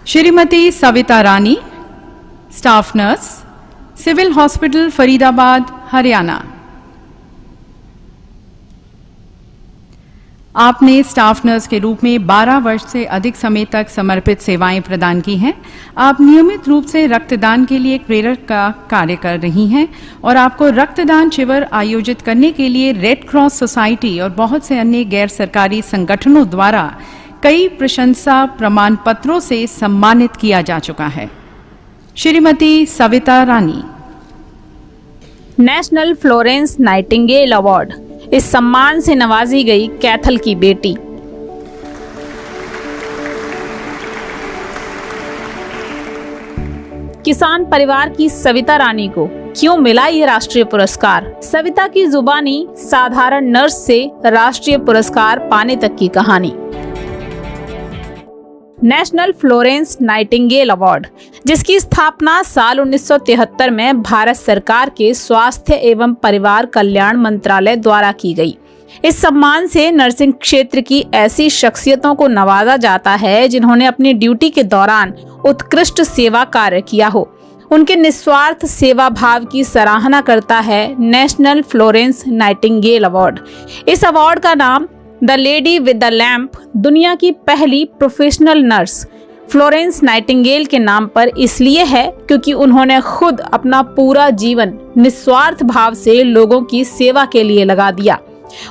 Shrimati Savita Rani, staff nurse, civil hospital Faridabad, Haryana. आपने staff nurse के रूप में 12 वर्ष से अधिक समय तक समर्पित सेवाएं प्रदान की हैं। आप नियमित रूप से रक्तदान के लिए एक प्रेरक का कार्य कर रही हैं और आपको रक्तदान शिविर आयोजित करने के लिए रेड क्रॉस सोसाइटी और बहुत से अन्य गैर सरकारी संगठनों द्वारा कई प्रशंसा प्रमाण पत्रों से सम्मानित किया जा चुका है। श्रीमती सविता रानी। नेशनल फ्लोरेंस नाइटिंगेल अवार्ड, इस सम्मान से नवाजी गई कैथल की बेटी। किसान परिवार की सविता रानी को क्यों मिला ये राष्ट्रीय पुरस्कार? सविता की जुबानी साधारण नर्स से राष्ट्रीय पुरस्कार पाने तक की कहानी। नेशनल फ्लोरेंस नाइटिंगेल अवार्ड, जिसकी स्थापना साल 1973 में भारत सरकार के स्वास्थ्य एवं परिवार कल्याण मंत्रालय द्वारा की गई। इस सम्मान से नर्सिंग क्षेत्र की ऐसी शख्सियतों को नवाजा जाता है जिन्होंने अपनी ड्यूटी के दौरान उत्कृष्ट सेवा कार्य किया हो। उनके निस्वार्थ सेवा भाव की सराहना करता है नेशनल फ्लोरेंस नाइटिंगेल अवार्ड। इस अवार्ड का नाम the lady with the lamp, दुनिया की पहली प्रोफेशनल नर्स फ्लोरेंस नाइटिंगेल के नाम पर इसलिए है क्योंकि उन्होंने खुद अपना पूरा जीवन निस्वार्थ भाव से लोगों की सेवा के लिए लगा दिया।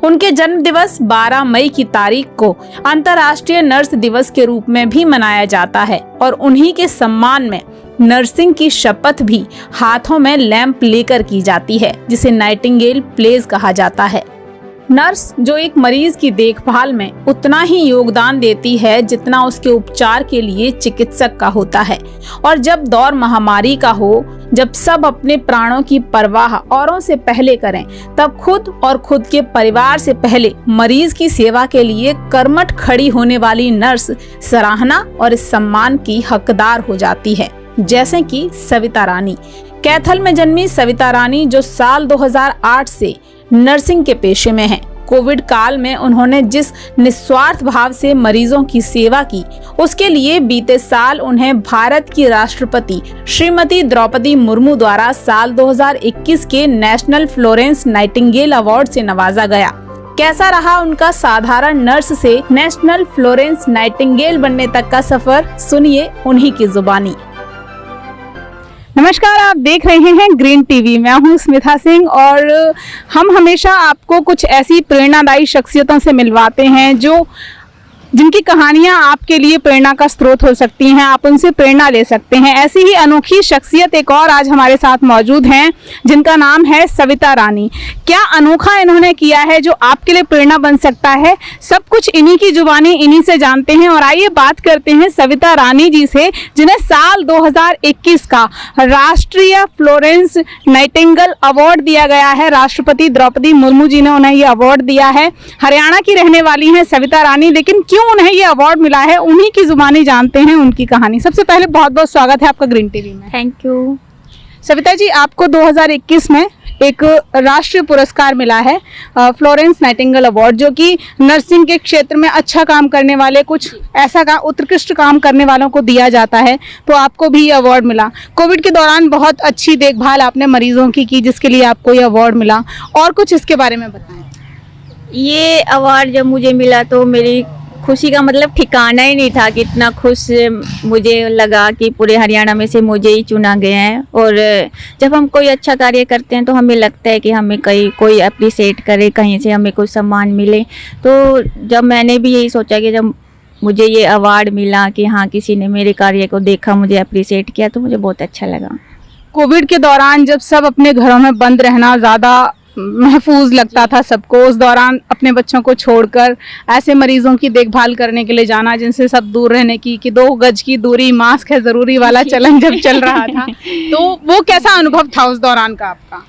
उनके जन्म दिवस 12 मई की तारीख को अंतर्राष्ट्रीय नर्स दिवस के रूप में भी मनाया जाता है और उन्हीं के सम्मान में नर्सिंग की शपथ भी हाथों में लैंप लेकर की जाती है, जिसे नाइटिंगेल प्लेज कहा जाता है। नर्स जो एक मरीज की देखभाल में उतना ही योगदान देती है जितना उसके उपचार के लिए चिकित्सक का होता है। और जब दौर महामारी का हो, जब सब अपने प्राणों की परवाह औरों से पहले करें, तब खुद और खुद के परिवार से पहले मरीज की सेवा के लिए कर्मठ खड़ी होने वाली नर्स सराहना और इस सम्मान की हकदार हो जाती है। जैसे कि सविता रानी। कैथल में जन्मी सविता रानी जो साल 2008 से नर्सिंग के पेशे में हैं। कोविड काल में उन्होंने जिस निस्वार्थ भाव से मरीजों की सेवा की, उसके लिए बीते साल उन्हें भारत की राष्ट्रपति श्रीमती द्रौपदी मुर्मू द्वारा साल 2021 के नेशनल फ्लोरेंस नाइटिंगेल अवार्ड से नवाजा गया। कैसा रहा उनका साधारण नर्स से नेशनल फ्लोरेंस नाइटिंगेल बनने तक का सफर, सुनिए उन्हीं की जुबानी। नमस्कार, आप देख रहे हैं ग्रीन टीवी। मैं हूं स्मिता सिंह और हम हमेशा आपको कुछ ऐसी प्रेरणादायी शख्सियतों से मिलवाते हैं जिनकी कहानियां आपके लिए प्रेरणा का स्रोत हो सकती हैं, आप उनसे प्रेरणा ले सकते हैं। ऐसी ही अनोखी शख्सियत एक और आज हमारे साथ मौजूद हैं, जिनका नाम है सविता रानी। क्या अनोखा इन्होंने किया है जो आपके लिए प्रेरणा बन सकता है? सब कुछ इन्हीं की जुबानी, इन्हीं से जानते हैं। और आइए बात करते हैं सविता रानी जी से, जिन्हें साल 2021 का राष्ट्रीय फ्लोरेंस नाइटिंगेल अवार्ड दिया गया है। राष्ट्रपति द्रौपदी मुर्मू जी ने उन्हें ये अवार्ड दिया है। हरियाणा की रहने वाली हैं सविता रानी, लेकिन क्यों उन्हें ये अवार्ड मिला है, उन्हीं की जुबानी जानते हैं उनकी कहानी। सबसे पहले बहुत बहुत स्वागत है आपका ग्रीन टीवी में। Thank you. सविता जी, आपको 2021 में एक राष्ट्रीय पुरस्कार मिला है, फ्लोरेंस नाइटिंगेल अवार्ड, जो कि नर्सिंग के क्षेत्र में अच्छा काम करने वाले, कुछ ऐसा उत्कृष्ट काम करने वालों को दिया जाता है। तो आपको भी ये अवार्ड मिला। कोविड के दौरान बहुत अच्छी देखभाल आपने मरीजों की जिसके लिए आपको ये अवार्ड मिला। और कुछ इसके बारे में बताएं। ये अवार्ड जब मुझे मिला तो मेरी खुशी का मतलब ठिकाना ही नहीं था कि इतना खुश मुझे लगा कि पूरे हरियाणा में से मुझे ही चुना गया है। और जब हम कोई अच्छा कार्य करते हैं तो हमें लगता है कि हमें कोई अप्रिशिएट करे, कहीं से हमें कुछ सम्मान मिले। तो जब मैंने भी यही सोचा कि जब मुझे ये अवार्ड मिला कि हाँ, किसी ने मेरे कार्य को देखा, मुझे अप्रिशिएट किया, तो मुझे बहुत अच्छा लगा। कोविड के दौरान जब सब अपने घरों में बंद रहना ज़्यादा महफूज लगता था सबको, उस दौरान अपने बच्चों को छोड़कर ऐसे मरीजों की देखभाल करने के लिए जाना जिनसे सब दूर रहने की, कि 2 गज की दूरी, मास्क है ज़रूरी वाला चलन जब चल रहा था, तो वो कैसा अनुभव था उस दौरान का आपका?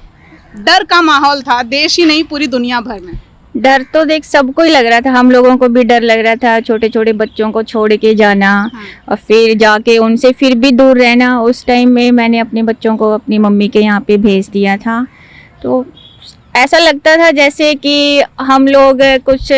डर का माहौल था, देश ही नहीं पूरी दुनिया भर में। डर तो देख सबको ही लग रहा था, हम लोगों को भी डर लग रहा था। छोटे छोटे बच्चों को छोड़ के जाना और फिर जाके उनसे फिर भी दूर रहना। उस टाइम में मैंने अपने बच्चों को अपनी मम्मी के यहाँ पे भेज दिया था। तो ऐसा लगता था जैसे कि हम लोग कुछ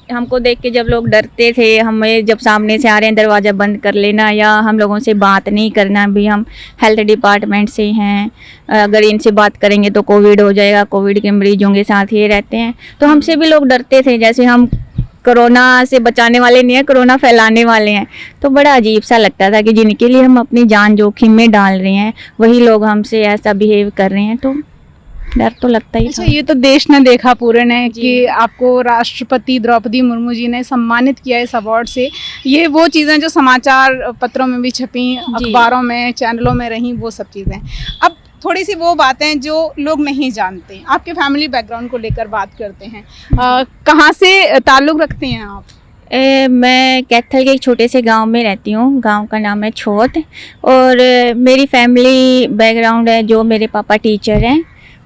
हमको देख के जब लोग डरते थे, हमें जब सामने से आ रहे हैं दरवाज़ा बंद कर लेना या हम लोगों से बात नहीं करना, भी हम हेल्थ डिपार्टमेंट से हैं, अगर इनसे बात करेंगे तो कोविड हो जाएगा, कोविड के मरीजों के साथ ये रहते हैं, तो हमसे भी लोग डरते थे, जैसे हम कोरोना से बचाने वाले नहीं हैं, कोरोना फैलाने वाले हैं। तो बड़ा अजीब सा लगता था कि जिनके लिए हम अपनी जान जोखिम में डाल रहे हैं वही लोग हमसे ऐसा बिहेव कर रहे हैं, तो डर तो लगता ही अच्छा, था। ये तो देश ने देखा पूरे ने कि आपको राष्ट्रपति द्रौपदी मुर्मू जी ने सम्मानित किया इस अवार्ड से। ये वो चीज़ें जो समाचार पत्रों में भी छपी, अखबारों में, चैनलों में रहीं, वो सब चीज़ें। अब थोड़ी सी वो बातें जो लोग नहीं जानते, आपके फैमिली बैकग्राउंड को लेकर बात करते हैं। कहाँ से ताल्लुक़ रखते हैं आप? मैं कैथल के एक छोटे से गांव में रहती हूँ। गांव का नाम है छोट, और मेरी फैमिली बैकग्राउंड है, जो मेरे पापा टीचर हैं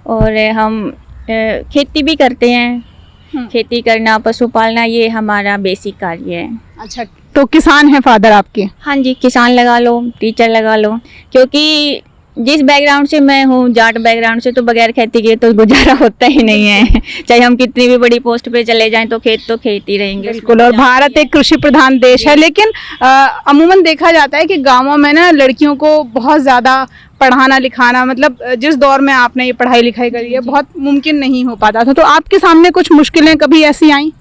और हम खेती भी करते हैं। खेती करना, पशु पालना, ये हमारा बेसिक कार्य है। अच्छा, तो किसान हैं फादर आपके? हाँ जी, किसान लगा लो, टीचर लगा लो, क्योंकि जिस बैकग्राउंड से मैं हूँ, जाट बैकग्राउंड से, तो बगैर खेती के तो गुजारा होता ही नहीं है। चाहे हम कितनी भी बड़ी पोस्ट पे चले जाएं तो खेत ही रहेंगे। बिल्कुल, और भारत एक कृषि प्रधान देश है, लेकिन अमूमन देखा जाता है कि गांवों में ना लड़कियों को बहुत ज़्यादा पढ़ाना लिखाना, मतलब जिस दौर में आपने ये पढ़ाई लिखाई करी है, बहुत मुमकिन नहीं हो पाता था। तो आपके सामने कुछ मुश्किलें कभी ऐसी आई?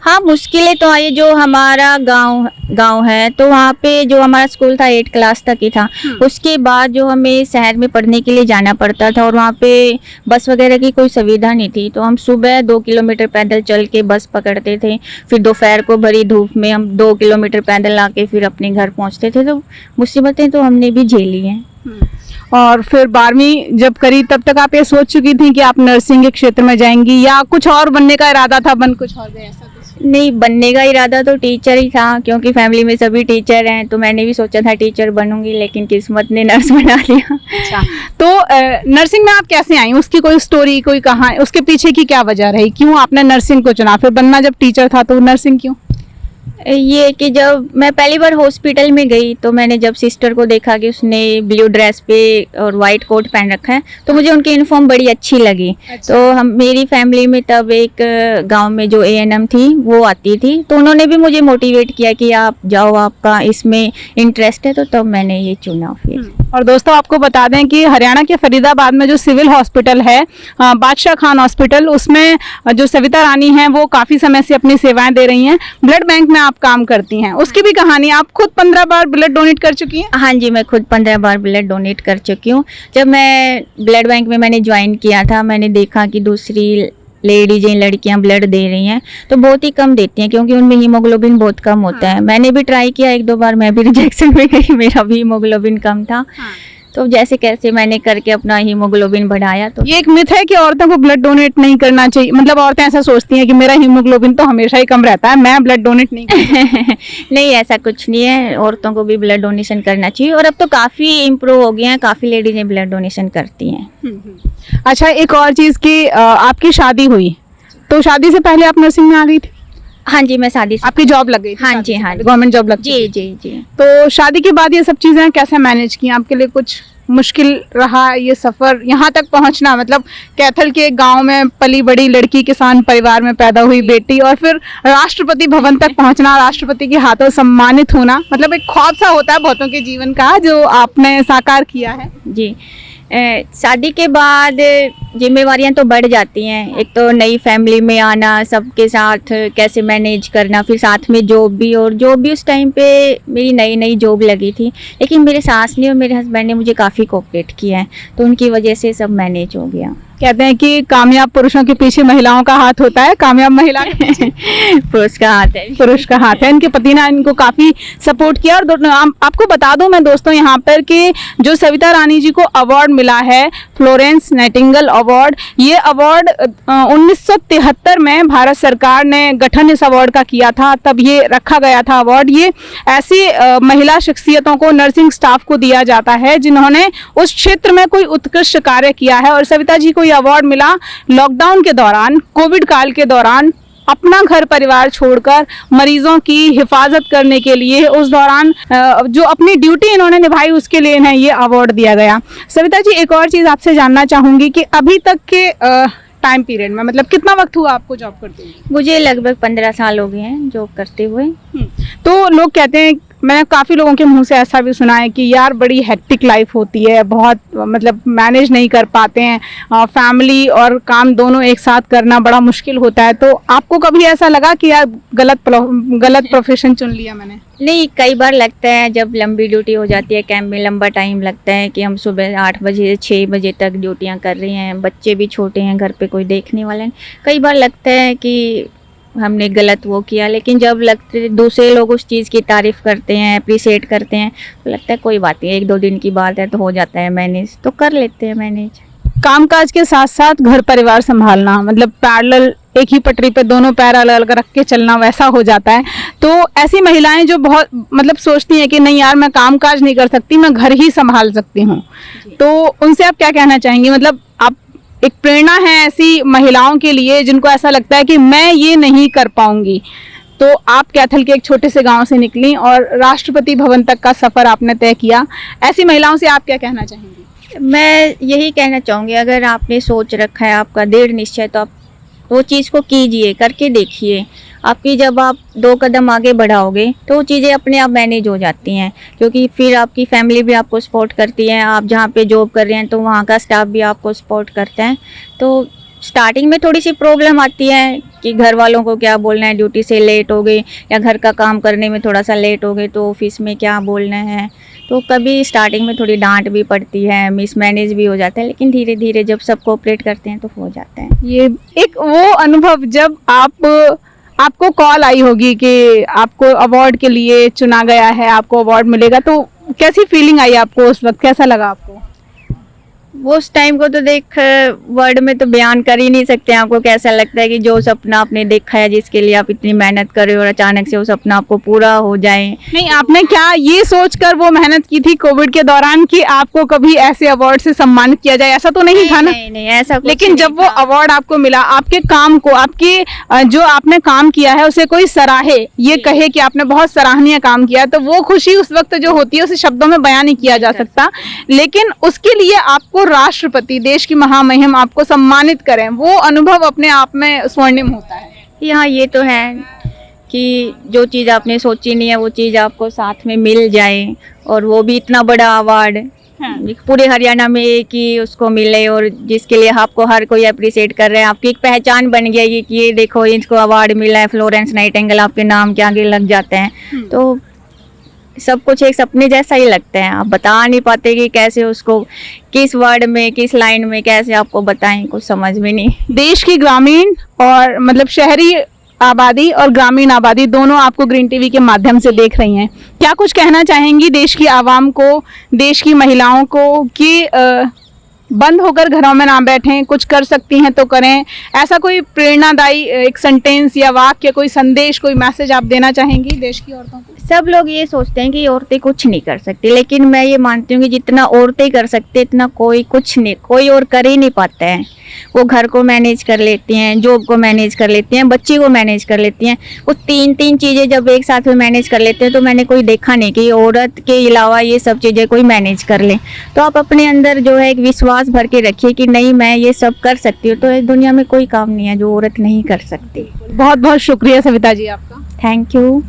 हाँ, मुश्किलें तो आई। जो हमारा गांव है, तो वहाँ पे जो हमारा स्कूल था 8 क्लास तक ही था। उसके बाद जो हमें शहर में पढ़ने के लिए जाना पड़ता था, और वहाँ पे बस वगैरह की कोई सुविधा नहीं थी, तो हम सुबह 2 किलोमीटर पैदल चल के बस पकड़ते थे, फिर दोपहर को भरी धूप में हम 2 किलोमीटर पैदल आके फिर अपने घर पहुँचते थे। तो मुसीबतें तो हमने भी झेली हैं। और फिर 12वीं जब करी, तब तक आप ये सोच चुकी थी कि आप नर्सिंग के क्षेत्र में जाएंगी, या कुछ और बनने का इरादा था, बन कुछ और गए ऐसा कुछ? नहीं, बनने का इरादा तो टीचर ही था, क्योंकि फैमिली में सभी टीचर हैं, तो मैंने भी सोचा था टीचर बनूंगी, लेकिन किस्मत ने नर्स बना लिया। अच्छा, तो नर्सिंग में आप कैसे आई? उसकी कोई स्टोरी, कोई कहानी, उसके पीछे की क्या वजह रही? क्यों आपने नर्सिंग को चुना? फिर बनना जब टीचर था तो नर्सिंग क्यों? ये कि जब मैं पहली बार हॉस्पिटल में गई, तो मैंने जब सिस्टर को देखा कि उसने ब्लू ड्रेस पे और वाइट कोट पहन रखा है, तो मुझे उनकी यूनिफॉर्म बड़ी अच्छी लगी। अच्छा। तो हम, मेरी फैमिली में तब एक गांव में जो ANM थी वो आती थी, तो उन्होंने भी मुझे मोटिवेट किया कि आप जाओ, आपका इसमें इंटरेस्ट है, तो तब मैंने ये चुना फिर। और दोस्तों, आपको बता दें कि हरियाणा के फरीदाबाद में जो सिविल हॉस्पिटल है, बादशाह खान हॉस्पिटल, उसमें जो सविता रानी हैं वो काफ़ी समय से अपनी सेवाएं दे रही हैं। ब्लड बैंक में आप काम करती हैं, उसकी भी कहानी। आप खुद 15 बार ब्लड डोनेट कर चुकी हैं? हाँ जी, मैं खुद 15 बार ब्लड डोनेट कर चुकी हूँ। जब मैं ब्लड बैंक में मैंने ज्वाइन किया था, मैंने देखा कि दूसरी लेडीज लड़कियां ब्लड दे रही हैं, तो बहुत ही कम देती हैं, क्योंकि उनमें हीमोग्लोबिन बहुत कम होता है। मैंने भी ट्राई किया 1-2 बार, मैं भी रिजेक्शन में गई, मेरा भी हीमोग्लोबिन कम था। तो जैसे कैसे मैंने करके अपना हीमोग्लोबिन बढ़ाया। तो ये एक मिथ है कि औरतों को ब्लड डोनेट नहीं करना चाहिए, मतलब औरतें ऐसा सोचती हैं कि मेरा हीमोग्लोबिन तो हमेशा ही कम रहता है, मैं ब्लड डोनेट नहीं करती। नहीं, ऐसा कुछ नहीं है, औरतों को भी ब्लड डोनेशन करना चाहिए, और अब तो काफ़ी इम्प्रूव हो गया है, काफ़ी लेडीजें ब्लड डोनेशन करती हैं। अच्छा, एक और चीज़ की, आपकी शादी हुई, तो शादी से पहले आप नर्सिंग में आ गई थी? हाँ जी, मैं शादी से, आपकी जॉब लग गई थी? हाँ जी, हाँ, गवर्नमेंट जॉब लग जी जी जी। तो शादी के बाद ये सब चीज़ें कैसे मैनेज की? आपके लिए कुछ मुश्किल रहा ये सफ़र, यहाँ तक पहुँचना? मतलब कैथल के गांव में पली बड़ी लड़की, किसान परिवार में पैदा हुई बेटी, और फिर राष्ट्रपति भवन तक पहुँचना, राष्ट्रपति के हाथों सम्मानित होना, मतलब एक ख्वाब सा होता है बहुतों के जीवन का, जो आपने साकार किया है। जी, शादी के बाद जिम्मेवारियां तो बढ़ जाती हैं। एक तो नई फैमिली में आना, सबके साथ कैसे मैनेज करना, फिर साथ में जॉब भी, और जॉब भी उस टाइम पे मेरी नई जॉब लगी थी, लेकिन मेरे सास ने और मेरे हस्बैंड ने मुझे काफ़ी कोऑपरेट किया है, तो उनकी वजह से सब मैनेज हो गया। कहते हैं कि कामयाब पुरुषों के पीछे महिलाओं का हाथ होता है, कामयाब महिला के पीछे पुरुष का हाथ है। पुरुष का हाथ है। इनके पति ने इनको काफ़ी सपोर्ट किया। और आपको बता दूं मैं दोस्तों यहाँ पर कि जो सविता रानी जी को अवार्ड मिला है, फ्लोरेंस नाइटिंगेल अवार्ड, ये अवार्ड 1973 में भारत सरकार ने गठन इस अवार्ड का किया था, तब ये रखा गया था अवार्ड। ये ऐसी महिला शख्सियतों को, नर्सिंग स्टाफ को दिया जाता है जिन्होंने उस क्षेत्र में कोई उत्कृष्ट कार्य किया है। और सविता जी को ये अवार्ड मिला लॉकडाउन के दौरान, कोविड काल के दौरान, अपना घर परिवार छोड़कर मरीजों की हिफाजत करने के लिए, उस दौरान जो अपनी ड्यूटी इन्होंने निभाई, उसके लिए इन्हें ये अवार्ड दिया गया। सविता जी, एक और चीज़ आपसे जानना चाहूँगी कि अभी तक के टाइम पीरियड में, मतलब कितना वक्त हुआ आपको जॉब करते हुए? मुझे लगभग 15 साल हो गए हैं जॉब करते हुए। तो लोग कहते हैं, मैंने काफ़ी लोगों के मुंह से ऐसा भी सुना है कि यार बड़ी हेक्टिक लाइफ होती है, बहुत मतलब मैनेज नहीं कर पाते हैं, फैमिली और काम दोनों एक साथ करना बड़ा मुश्किल होता है। तो आपको कभी ऐसा लगा कि यार गलत प्रोफेशन चुन लिया मैंने? नहीं, कई बार लगता है जब लंबी ड्यूटी हो जाती है, कैंप में लंबा टाइम लगता है कि हम सुबह 8 बजे 6 बजे तक ड्यूटियां कर रहे हैं, बच्चे भी छोटे हैं, घर पे कोई देखने वाला नहीं। कई बार लगता है कि हमने गलत वो किया, लेकिन जब लगते दूसरे लोग उस चीज़ की तारीफ़ करते हैं, अप्रिशिएट करते हैं, तो लगता है कोई बात नहीं, 1-2 दिन की बात है तो हो जाता है मैनेज, तो कर लेते हैं मैनेज। कामकाज के साथ साथ घर परिवार संभालना, मतलब पैरेलल एक ही पटरी पे दोनों पैर अलग अलग रख के चलना, वैसा हो जाता है। तो ऐसी महिलाएं जो बहुत मतलब सोचती हैं कि नहीं यार मैं कामकाज नहीं कर सकती, मैं घर ही संभाल सकती हूँ, तो उनसे आप क्या कहना चाहेंगी? मतलब आप एक प्रेरणा है ऐसी महिलाओं के लिए जिनको ऐसा लगता है कि मैं ये नहीं कर पाऊंगी। तो आप कैथल के एक छोटे से गांव से निकली और राष्ट्रपति भवन तक का सफ़र आपने तय किया, ऐसी महिलाओं से आप क्या कहना चाहेंगी? मैं यही कहना चाहूँगी, अगर आपने सोच रखा है, आपका दृढ़ निश्चय, तो आप वो चीज़ को कीजिए, करके देखिए। आपकी जब आप 2 कदम आगे बढ़ाओगे तो वो चीज़ें अपने आप मैनेज हो जाती हैं, क्योंकि फिर आपकी फैमिली भी आपको सपोर्ट करती है। आप जहाँ पे जॉब कर रहे हैं तो वहाँ का स्टाफ भी आपको सपोर्ट करता है। तो स्टार्टिंग में थोड़ी सी प्रॉब्लम आती है कि घर वालों को क्या बोलना है, ड्यूटी से लेट हो गए या घर का काम करने में थोड़ा सा लेट हो गए तो ऑफिस में क्या बोलना है, तो कभी स्टार्टिंग में थोड़ी डांट भी पड़ती है, मिसमैनेज भी हो जाता है, लेकिन धीरे धीरे जब सब कोऑपरेट करते हैं तो हो जाता है। ये एक वो अनुभव जब आपको कॉल आई होगी कि आपको अवार्ड के लिए चुना गया है, आपको अवार्ड मिलेगा, तो कैसी फीलिंग आई आपको उस वक्त, कैसा लगा आपको? वो उस टाइम को तो देख वर्ड में तो बयान कर ही नहीं सकते। आपको कैसा लगता है कि जो सपना आपने देखा है, जिसके लिए आप इतनी मेहनत कर रहे हो, और अचानक से वो सपना आपको पूरा हो जाए। नहीं, आपने क्या ये सोचकर वो मेहनत की थी कोविड के दौरान कि आपको कभी ऐसे अवार्ड से सम्मानित किया जाए? ऐसा तो नहीं था ना? नहीं, ऐसा कुछ लेकिन नहीं जब वो था। अवार्ड आपको मिला, आपके काम को, आपके जो आपने काम किया है उसे कोई सराहे, ये कहे कि आपने बहुत सराहनीय काम किया, तो वो खुशी उस वक्त जो होती है उसे शब्दों में बयान नहीं किया जा सकता। लेकिन उसके लिए आपको राष्ट्रपति, देश की महामहिम आपको सम्मानित करें, वो अनुभव अपने आप में स्वर्णिम होता है। हाँ, ये तो है कि जो चीज़ आपने सोची नहीं है वो चीज़ आपको साथ में मिल जाए, और वो भी इतना बड़ा अवार्ड पूरे हरियाणा में एक ही उसको मिले, और जिसके लिए आपको हर कोई अप्रिशिएट कर रहे हैं। आपकी एक पहचान बन गई कि ये देखो इसको अवार्ड मिला है, फ्लोरेंस नाइटिंगेल आपके नाम के आगे लग जाते हैं, तो सब कुछ एक सपने जैसा ही लगता है। आप बता नहीं पाते कि कैसे उसको, किस वर्ड में, किस लाइन में कैसे आपको बताएं, कुछ समझ में नहीं। देश की ग्रामीण और मतलब शहरी आबादी और ग्रामीण आबादी दोनों आपको ग्रीन टीवी के माध्यम से देख रही हैं, क्या कुछ कहना चाहेंगी देश की आवाम को, देश की महिलाओं को कि बंद होकर घरों में ना बैठें, कुछ कर सकती हैं तो करें? ऐसा कोई प्रेरणादायी एक सेंटेंस या वाक्य, कोई संदेश, कोई मैसेज आप देना चाहेंगी देश की औरतों को? सब लोग ये सोचते हैं कि औरतें कुछ नहीं कर सकती, लेकिन मैं ये मानती हूँ कि जितना औरतें कर सकती इतना कोई कुछ नहीं, कोई और कर ही नहीं पाता है। वो घर को मैनेज कर लेती हैं, जॉब को मैनेज कर लेती हैं, बच्ची को मैनेज कर लेती हैं। वो तीन चीज़ें जब एक साथ में मैनेज कर लेते हैं तो मैंने कोई देखा नहीं कि औरत के अलावा ये सब चीज़ें कोई मैनेज कर ले। तो आप अपने अंदर जो है एक विश्वास भर के रखिए कि नहीं, मैं ये सब कर सकती हूँ। तो इस दुनिया में कोई काम नहीं है जो औरत नहीं कर सकती। बहुत बहुत शुक्रिया सविता जी आपका। Thank you.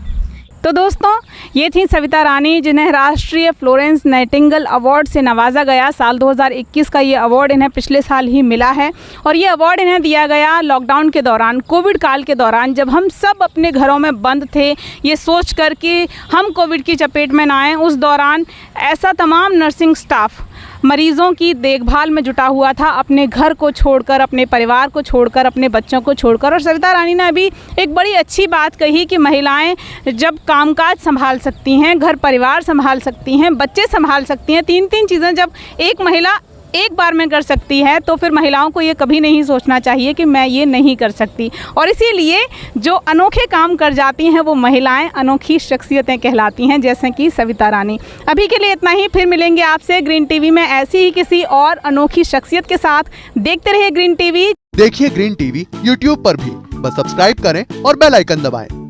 तो दोस्तों, ये थी सविता रानी, जिन्हें राष्ट्रीय फ्लोरेंस नाइटिंगेल अवार्ड से नवाजा गया। साल 2021 का ये अवार्ड इन्हें पिछले साल ही मिला है, और ये अवार्ड इन्हें दिया गया लॉकडाउन के दौरान, कोविड काल के दौरान, जब हम सब अपने घरों में बंद थे, ये सोच कर कि हम कोविड की चपेट में ना आएँ। उस दौरान ऐसा तमाम नर्सिंग स्टाफ मरीज़ों की देखभाल में जुटा हुआ था, अपने घर को छोड़कर, अपने परिवार को छोड़कर, अपने बच्चों को छोड़कर। और सविता रानी ने अभी एक बड़ी अच्छी बात कही कि महिलाएं जब कामकाज संभाल सकती हैं, घर परिवार संभाल सकती हैं, बच्चे संभाल सकती हैं, तीन चीज़ें जब एक महिला एक बार में कर सकती है, तो फिर महिलाओं को ये कभी नहीं सोचना चाहिए कि मैं ये नहीं कर सकती। और इसीलिए जो अनोखे काम कर जाती हैं वो महिलाएं अनोखी शख्सियतें कहलाती हैं, जैसे कि सविता रानी। अभी के लिए इतना ही, फिर मिलेंगे आपसे ग्रीन टीवी में ऐसी ही किसी और अनोखी शख्सियत के साथ। देखते रहिए ग्रीन टीवी। देखिए ग्रीन टीवी यूट्यूब पर भी, बस सब्सक्राइब करें और बेल आइकन दबाएं।